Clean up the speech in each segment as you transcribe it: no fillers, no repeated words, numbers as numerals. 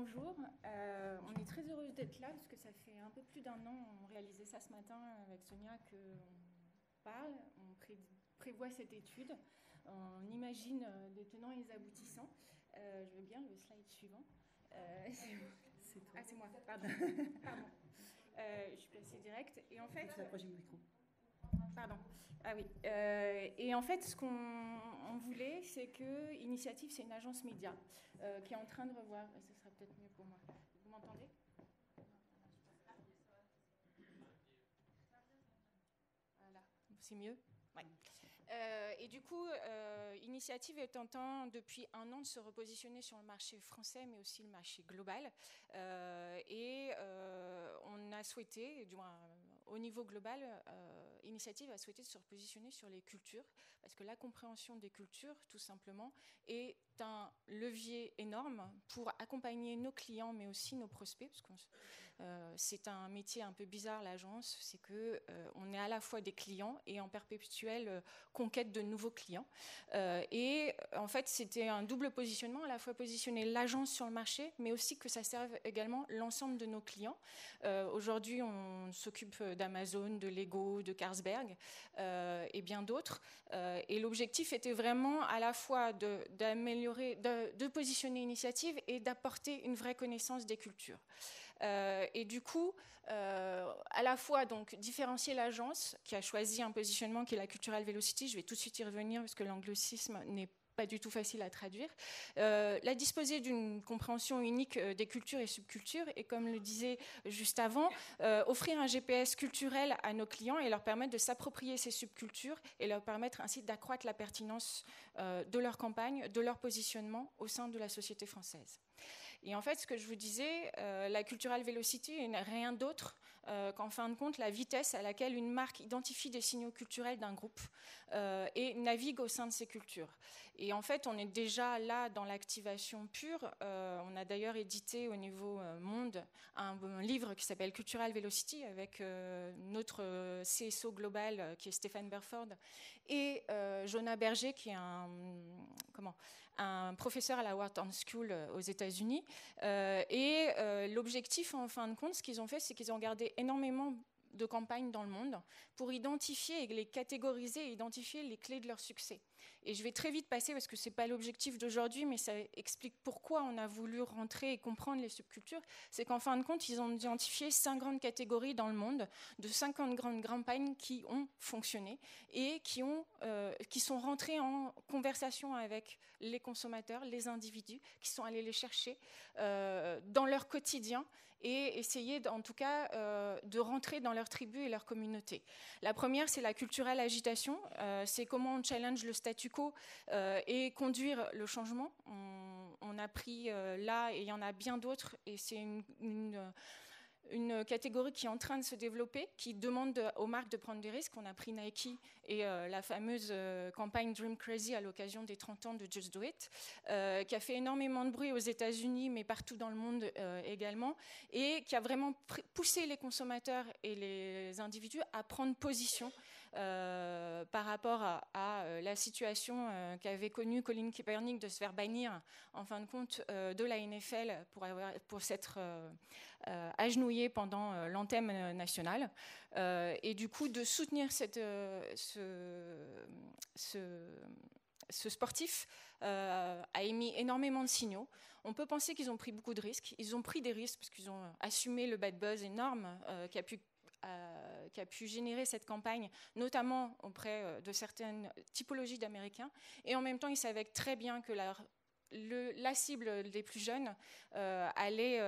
bonjour. On est très heureuse d'être là parce que ça fait un peu plus d'un an, on réalisait ça ce matin avec Sonia, qu'on parle, prévoit cette étude, on imagine les tenants et les aboutissants. Je veux bien le slide suivant. C'est toi. Ah, c'est moi, pardon. Pardon. Je suis passée direct. Et en fait, s'approcher du micro. Pardon. Ah oui. Et en fait, ce qu'on voulait, c'est que Initiative, c'est une agence média qui est en train de revoir. Et ce sera peut-être mieux pour moi. Vous m'entendez? Voilà. C'est mieux? Ouais. Et du coup, Initiative est en train depuis un an de se repositionner sur le marché français, mais aussi le marché global. On a souhaité, du moins au niveau global, Initiative a souhaité se repositionner sur les cultures, parce que la compréhension des cultures, tout simplement, est un levier énorme pour accompagner nos clients, mais aussi nos prospects, parce que c'est un métier un peu bizarre, l'agence, c'est que on est à la fois des clients et en perpétuelle conquête de nouveaux clients. Et en fait, c'était un double positionnement, à la fois positionner l'agence sur le marché, mais aussi que ça serve également l'ensemble de nos clients. Aujourd'hui, on s'occupe d'Amazon, de Lego, de Carlsberg et bien d'autres. Et l'objectif était vraiment à la fois d'améliorer, de positionner Initiative et d'apporter une vraie connaissance des cultures. Et du coup, à la fois donc différencier l'agence qui a choisi un positionnement qui est la Cultural Velocity. Je vais tout de suite y revenir parce que l'anglicisme n'est pas du tout facile à traduire. La disposer d'une compréhension unique des cultures et subcultures et, comme le disait juste avant, offrir un GPS culturel à nos clients et leur permettre de s'approprier ces subcultures et leur permettre ainsi d'accroître la pertinence de leur campagne, de leur positionnement au sein de la société française. Et en fait, ce que je vous disais, la Cultural Velocity n'est rien d'autre qu'en fin de compte la vitesse à laquelle une marque identifie des signaux culturels d'un groupe et navigue au sein de ces cultures. Et en fait, on est déjà là dans l'activation pure. On a d'ailleurs édité au niveau monde un livre qui s'appelle Cultural Velocity avec notre CSO global qui est Stéphane Berford et Jonah Berger qui est un professeur à la Wharton School aux États-Unis. L'objectif, en fin de compte, ce qu'ils ont fait, c'est qu'ils ont regardé énormément de campagnes dans le monde pour identifier et les catégoriser et identifier les clés de leur succès. Et je vais très vite passer parce que ce n'est pas l'objectif d'aujourd'hui, mais ça explique pourquoi on a voulu rentrer et comprendre les subcultures. C'est qu'en fin de compte, ils ont identifié 5 grandes catégories dans le monde de 50 grandes campagnes qui ont fonctionné et qui sont rentrées en conversation avec les consommateurs, les individus, qui sont allés les chercher dans leur quotidien et essayer en tout cas de rentrer dans leur tribu et leur communauté. La première, c'est la culturelle agitation. C'est comment on challenge le statu quo et conduire le changement. On a pris là, et il y en a bien d'autres, et c'est une catégorie qui est en train de se développer, qui demande aux marques de prendre des risques. On a pris Nike et la fameuse campagne Dream Crazy à l'occasion des 30 ans de Just Do It, qui a fait énormément de bruit aux États-Unis, mais partout dans le monde également, et qui a vraiment poussé les consommateurs et les individus à prendre position par rapport à la situation qu'avait connue Colin Kaepernick de se faire bannir, en fin de compte, de la NFL pour s'être agenouillé pendant l'anthem national et du coup de soutenir ce sportif a émis énormément de signaux. On peut penser qu'ils ont pris beaucoup de risques. Ils ont pris des risques parce qu'ils ont assumé le bad buzz énorme qui a pu générer cette campagne, notamment auprès de certaines typologies d'Américains. Et en même temps, ils savaient très bien que la cible des plus jeunes allait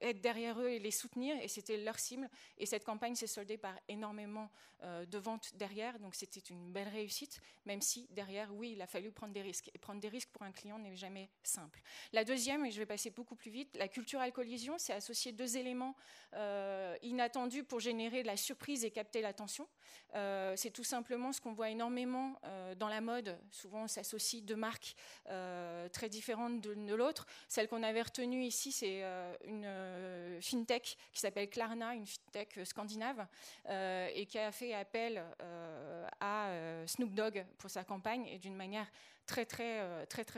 être derrière eux et les soutenir, et c'était leur cible. Et cette campagne s'est soldée par énormément de ventes derrière, donc c'était une belle réussite, même si derrière, oui, il a fallu prendre des risques. Et prendre des risques pour un client n'est jamais simple. La deuxième, et je vais passer beaucoup plus vite, la cultural collision, c'est associer 2 éléments inattendus pour générer de la surprise et capter l'attention. C'est tout simplement ce qu'on voit énormément dans la mode. Souvent, on s'associe 2 marques très différentes de l'autre. Celle qu'on avait retenue ici, c'est une fintech qui s'appelle Klarna, une fintech scandinave, et qui a fait appel à Snoop Dogg pour sa campagne, et d'une manière très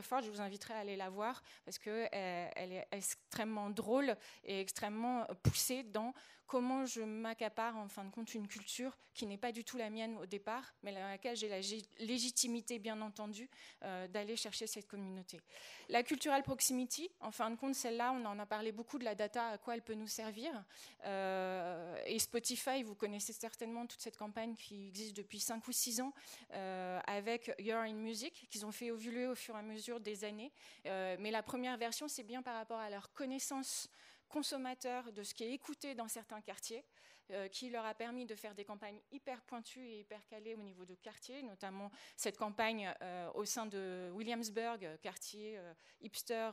forte. Je vous inviterai à aller la voir parce qu'elle est extrêmement drôle et extrêmement poussée dans comment je m'accapare en fin de compte une culture qui n'est pas du tout la mienne au départ, mais dans laquelle j'ai la légitimité, bien entendu, d'aller chercher cette communauté. La cultural proximity, en fin de compte, celle-là, on en a parlé beaucoup de la data, à quoi elle peut nous servir. Et Spotify, vous connaissez certainement toute cette campagne qui existe depuis 5 ou 6 ans avec You're in Music, qu'ils ont fait évoluer au fur et à mesure des années. Mais la première version, c'est bien par rapport à leur connaissance consommateurs de ce qui est écouté dans certains quartiers, qui leur a permis de faire des campagnes hyper pointues et hyper calées au niveau de quartiers, notamment cette campagne au sein de Williamsburg, quartier hipster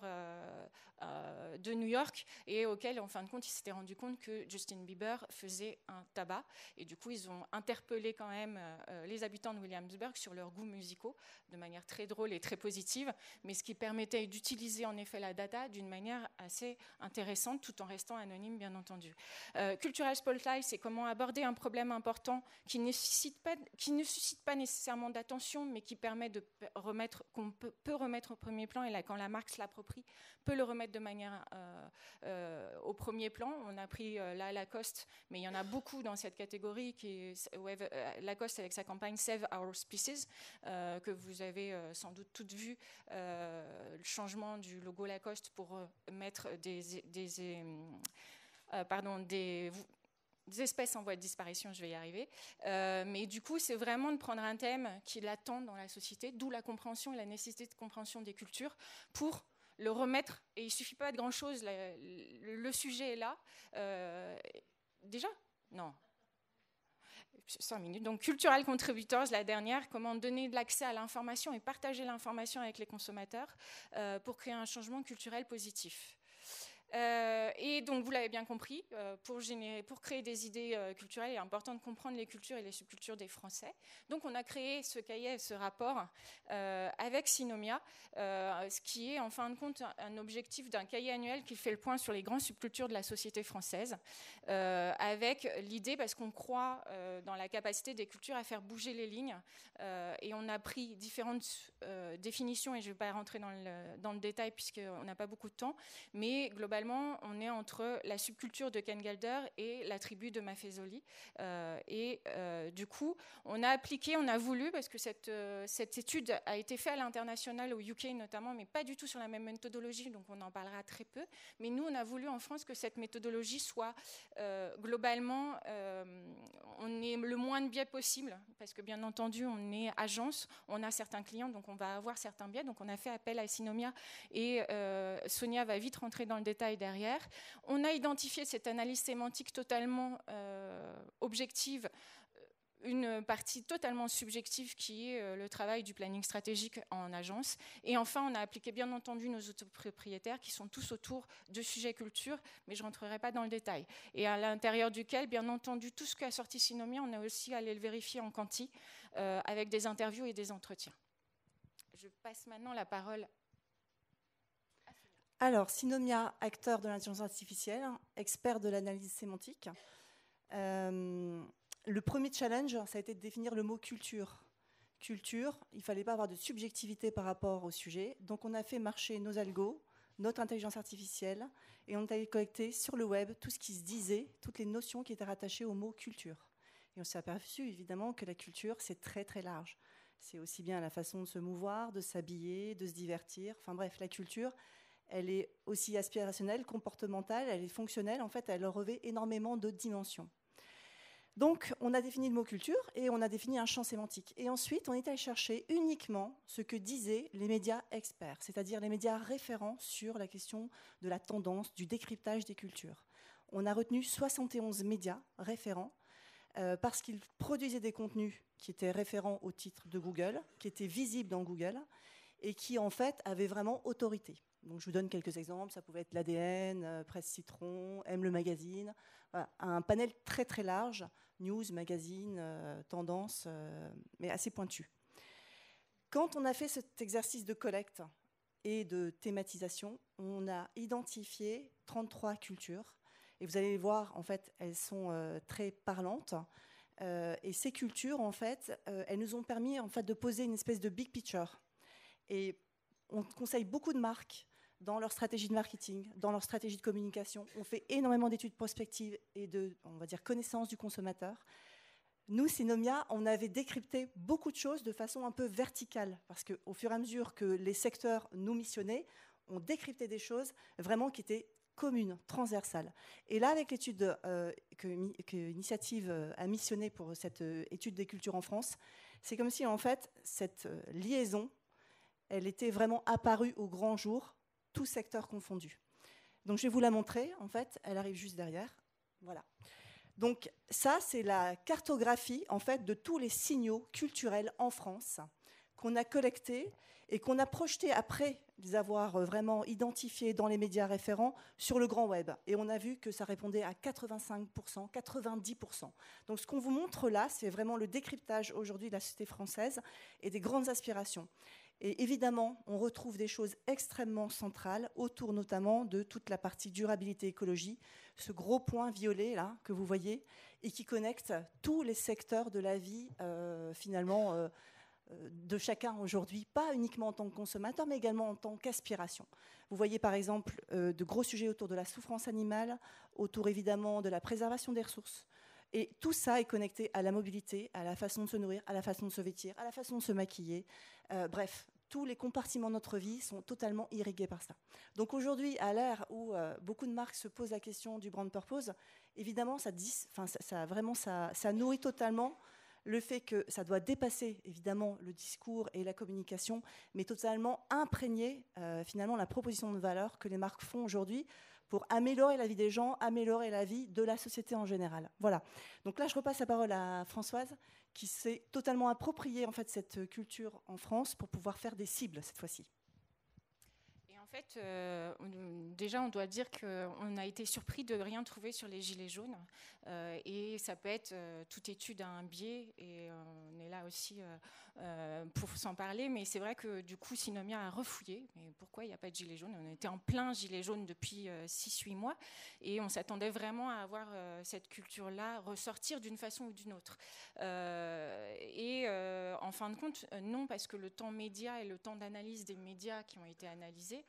de New York, et auquel, en fin de compte, ils s'étaient rendus compte que Justin Bieber faisait un tabac. Et du coup, ils ont interpellé quand même les habitants de Williamsburg sur leurs goûts musicaux, de manière très drôle et très positive, mais ce qui permettait d'utiliser en effet la data d'une manière assez intéressante, tout en restant anonyme, bien entendu. Cultural Spotlight, c'est comment aborder un problème important qui ne suscite pas nécessairement d'attention, mais qui permet de qu'on peut remettre au premier plan, et là, quand la marque se l'approprie, peut le remettre de manière au premier plan. On a pris là Lacoste, mais il y en a beaucoup dans cette catégorie, qui est Lacoste avec sa campagne Save Our Species, que vous avez sans doute toutes vu, le changement du logo Lacoste pour mettre des espèces en voie de disparition, je vais y arriver. Mais du coup, c'est vraiment de prendre un thème qui l'attend dans la société, d'où la compréhension et la nécessité de compréhension des cultures pour le remettre. Et il ne suffit pas de grand-chose, le sujet est là. Déjà ? Non. 5 minutes. Donc, Cultural Contributors, la dernière, comment donner de l'accès à l'information et partager l'information avec les consommateurs pour créer un changement culturel positif. Et donc, vous l'avez bien compris, pour créer des idées culturelles, il est important de comprendre les cultures et les subcultures des Français. Donc, on a créé ce cahier, ce rapport avec Synomia, ce qui est en fin de compte un objectif d'un cahier annuel qui fait le point sur les grandes subcultures de la société française, avec l'idée, parce qu'on croit dans la capacité des cultures à faire bouger les lignes, et on a pris différentes définitions, et je ne vais pas rentrer dans le détail puisqu'on n'a pas beaucoup de temps, mais globalement, on est entre la subculture de Ken Galder et la tribu de Mafezoli. Du coup, on a voulu, parce que cette étude a été faite à l'international, au UK notamment, mais pas du tout sur la même méthodologie, donc on en parlera très peu. Mais nous, on a voulu en France que cette méthodologie soit globalement, on ait le moins de biais possible, parce que bien entendu, on est agence, on a certains clients, donc on va avoir certains biais. Donc on a fait appel à Synomia, et Sonia va vite rentrer dans le détail derrière. On a identifié cette analyse sémantique totalement objective, une partie totalement subjective qui est le travail du planning stratégique en agence. Et enfin, on a appliqué bien entendu nos autopropriétaires qui sont tous autour de sujets culture, mais je ne rentrerai pas dans le détail. Et à l'intérieur duquel, bien entendu, tout ce qu'a sorti Synomia, on a aussi allé le vérifier en quanti avec des interviews et des entretiens. Je passe maintenant la parole. Alors, Synomia, acteur de l'intelligence artificielle, expert de l'analyse sémantique. Le premier challenge, ça a été de définir le mot culture. Culture, il ne fallait pas avoir de subjectivité par rapport au sujet. Donc, on a fait marcher nos algos, notre intelligence artificielle, et on est allé collecter sur le web tout ce qui se disait, toutes les notions qui étaient rattachées au mot culture. Et on s'est aperçu, évidemment, que la culture, c'est très, très large. C'est aussi bien la façon de se mouvoir, de s'habiller, de se divertir. Enfin bref, la culture, elle est aussi aspirationnelle, comportementale, elle est fonctionnelle. En fait, elle revêt énormément d'autres dimensions. Donc, on a défini le mot culture et on a défini un champ sémantique. Et ensuite, on est allé chercher uniquement ce que disaient les médias experts, c'est-à-dire les médias référents sur la question de la tendance, du décryptage des cultures. On a retenu 71 médias référents parce qu'ils produisaient des contenus qui étaient référents au titre de Google, qui étaient visibles dans Google et qui, en fait, avaient vraiment autorité. Donc, je vous donne quelques exemples. Ça pouvait être l'ADN, Presse Citron, M le magazine. Voilà, un panel très, très large, news, magazine, tendance, mais assez pointu. Quand on a fait cet exercice de collecte et de thématisation, on a identifié 33 cultures. Et vous allez les voir, en fait, elles sont très parlantes. Et ces cultures, en fait, elles nous ont permis en fait, de poser une espèce de big picture. Et on conseille beaucoup de marques dans leur stratégie de marketing, dans leur stratégie de communication. On fait énormément d'études prospectives et de, on va dire, connaissance du consommateur. Nous, Synomia, on avait décrypté beaucoup de choses de façon un peu verticale, parce qu'au fur et à mesure que les secteurs nous missionnaient, on décryptait des choses vraiment qui étaient communes, transversales. Et là, avec l'étude que Initiative a missionnée pour cette étude des cultures en France, c'est comme si, en fait, cette liaison, elle était vraiment apparue au grand jour, tous secteurs confondus. Donc, je vais vous la montrer. En fait, elle arrive juste derrière. Voilà. Donc, ça, c'est la cartographie, en fait, de tous les signaux culturels en France qu'on a collectés et qu'on a projetés après les avoir vraiment identifiés dans les médias référents sur le grand web. Et on a vu que ça répondait à 85%, 90%. Donc, ce qu'on vous montre là, c'est vraiment le décryptage aujourd'hui de la société française et des grandes aspirations. Et évidemment, on retrouve des choses extrêmement centrales autour notamment de toute la partie durabilité écologie, ce gros point violet là que vous voyez et qui connecte tous les secteurs de la vie finalement de chacun aujourd'hui, pas uniquement en tant que consommateur mais également en tant qu'aspiration. Vous voyez par exemple de gros sujets autour de la souffrance animale, autour évidemment de la préservation des ressources. Et tout ça est connecté à la mobilité, à la façon de se nourrir, à la façon de se vêtir, à la façon de se maquiller. Bref, tous les compartiments de notre vie sont totalement irrigués par ça. Donc aujourd'hui, à l'ère où beaucoup de marques se posent la question du brand purpose, évidemment, ça nourrit totalement le fait que ça doit dépasser évidemment le discours et la communication, mais totalement imprégner finalement la proposition de valeur que les marques font aujourd'hui pour améliorer la vie des gens, améliorer la vie de la société en général. Voilà. Donc là, je repasse la parole à Françoise, qui s'est totalement appropriée en fait cette culture en France pour pouvoir faire des cibles cette fois-ci. Et en fait, déjà, on doit dire qu'on a été surpris de rien trouver sur les gilets jaunes. Et ça peut être toute étude a un biais, et on est là aussi pour s'en parler. Mais c'est vrai que du coup, Synomia a refouillé. Mais pourquoi il n'y a pas de gilets jaunes ? On était en plein gilet jaune depuis 6-8 mois, et on s'attendait vraiment à avoir cette culture-là ressortir d'une façon ou d'une autre. En fin de compte, non, parce que le temps média et le temps d'analyse des médias qui ont été analysés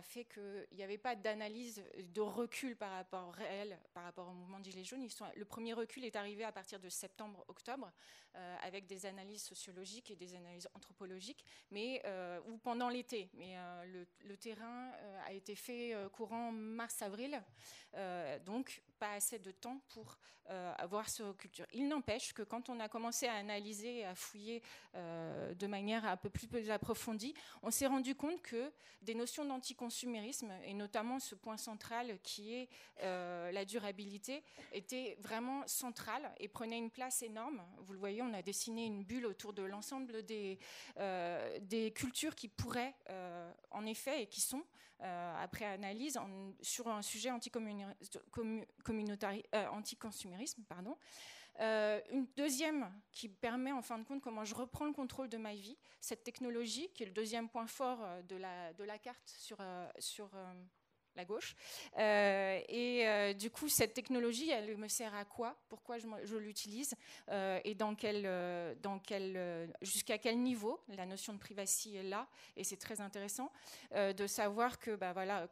fait qu'il n'y avait pas d'analyse de recul par rapport réel, par rapport au mouvement des Gilets jaunes. Le premier recul est arrivé à partir de septembre-octobre, avec des analyses sociologiques et des analyses anthropologiques, ou pendant l'été. Mais le terrain a été fait courant mars-avril, donc pas assez de temps pour avoir ce culture. Il n'empêche que quand on a commencé à analyser et à fouiller de manière un peu plus approfondie, on s'est rendu compte que des notions d'anticonsumérisme, et notamment ce point central qui est la durabilité, étaient vraiment centrales et prenaient une place énorme. Vous le voyez, on a dessiné une bulle autour de l'ensemble des cultures qui pourraient, en effet, et qui sont, après analyse, sur un sujet anticonsumérisme. Une deuxième qui permet en fin de compte comment je reprends le contrôle de ma vie, cette technologie qui est le deuxième point fort de la carte sur la gauche. Du coup, cette technologie, elle me sert à quoi ? Pourquoi je l'utilise ? Et jusqu'à quel niveau ? La notion de privacy est là, et c'est très intéressant de savoir que,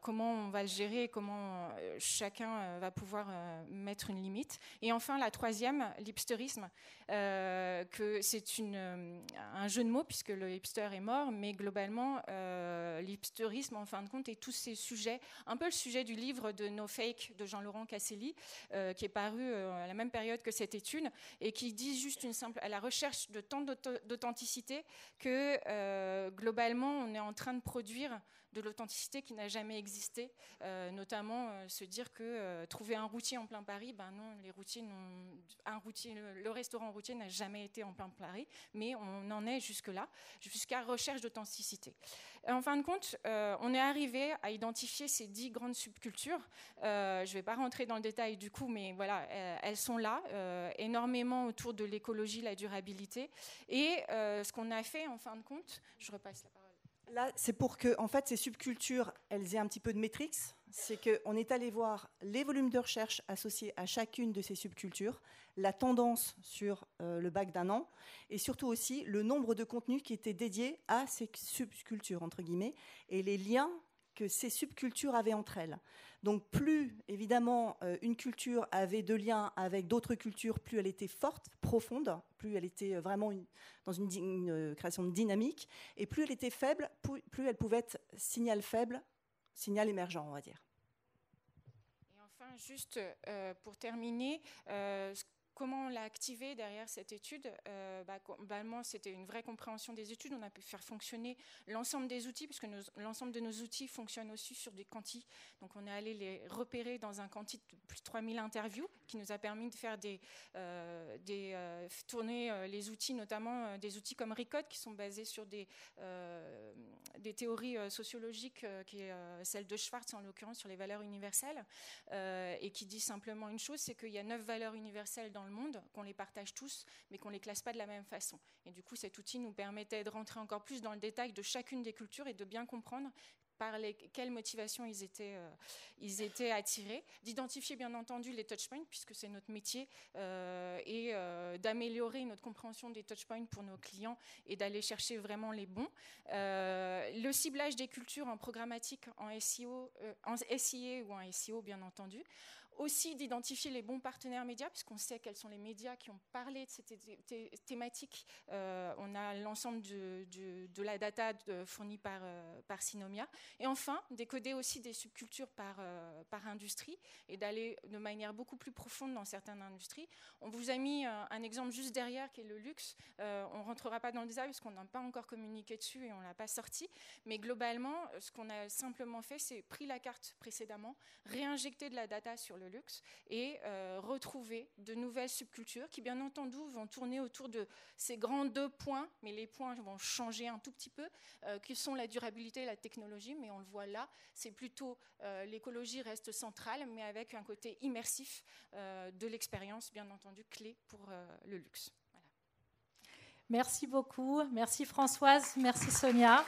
comment on va le gérer, comment chacun va pouvoir mettre une limite. Et enfin, la troisième, l'hipsterisme, que c'est un jeu de mots, puisque le hipster est mort, mais globalement, l'hipsterisme, en fin de compte, et tous ces sujets, un peu le sujet du livre de No Fake de Jean-Laurent Casselli, qui est paru à la même période que cette étude, et qui dit juste à la recherche de tant d'authenticité que globalement on est en train de produire de l'authenticité qui n'a jamais existé, notamment se dire que trouver un routier en plein Paris, non, le restaurant routier n'a jamais été en plein Paris, mais on en est jusque-là, jusqu'à recherche d'authenticité. En fin de compte, on est arrivé à identifier ces 10 grandes subcultures. Je ne vais pas rentrer dans le détail du coup, mais voilà, elles sont là, énormément autour de l'écologie, la durabilité. Et ce qu'on a fait, en fin de compte, je repasse la parole. Là, c'est pour que, en fait, ces subcultures, elles aient un petit peu de matrix, c'est qu'on est allé voir les volumes de recherche associés à chacune de ces subcultures, la tendance sur le bac d'un an, et surtout aussi le nombre de contenus qui étaient dédiés à ces subcultures, entre guillemets, et les liens que ces subcultures avaient entre elles. Donc plus, évidemment, une culture avait de liens avec d'autres cultures, plus elle était forte, profonde, plus elle était vraiment dans une création de dynamique, et plus elle était faible, plus elle pouvait être signal faible, signal émergent, on va dire. Et enfin, juste pour terminer, comment on l'a activé derrière cette étude? Globalement, c'était une vraie compréhension des études. On a pu faire fonctionner l'ensemble des outils, puisque l'ensemble de nos outils fonctionnent aussi sur des quantis. Donc, on est allé les repérer dans un quanti de plus de 3000 interviews, qui nous a permis de faire tourner les outils, notamment des outils comme Recode, qui sont basés sur des théories sociologiques, qui est celle de Schwartz, en l'occurrence, sur les valeurs universelles, et qui dit simplement une chose, c'est qu'il y a 9 valeurs universelles dans le monde, qu'on les partage tous, mais qu'on ne les classe pas de la même façon. Et du coup, cet outil nous permettait de rentrer encore plus dans le détail de chacune des cultures et de bien comprendre par quelles motivations ils étaient attirés, d'identifier bien entendu les touchpoints, puisque c'est notre métier, et d'améliorer notre compréhension des touchpoints pour nos clients et d'aller chercher vraiment les bons. Le ciblage des cultures en programmatique, en SEO, en SIA ou en SEO bien entendu. Aussi d'identifier les bons partenaires médias, puisqu'on sait quels sont les médias qui ont parlé de cette thématique. On a l'ensemble de la data fournie par Synomia. Et enfin, décoder aussi des subcultures par industrie et d'aller de manière beaucoup plus profonde dans certaines industries. On vous a mis un exemple juste derrière qui est le luxe. On ne rentrera pas dans le détail parce qu'on n'a pas encore communiqué dessus et on ne l'a pas sorti. Mais globalement, ce qu'on a simplement fait, c'est pris la carte précédemment, réinjecter de la data sur le luxe et retrouver de nouvelles subcultures qui, bien entendu, vont tourner autour de ces grands 2 points, mais les points vont changer un tout petit peu, qui sont la durabilité et la technologie, mais on le voit là, c'est plutôt l'écologie reste centrale, mais avec un côté immersif de l'expérience, bien entendu, clé pour le luxe. Voilà. Merci beaucoup, merci Françoise, merci Sonia.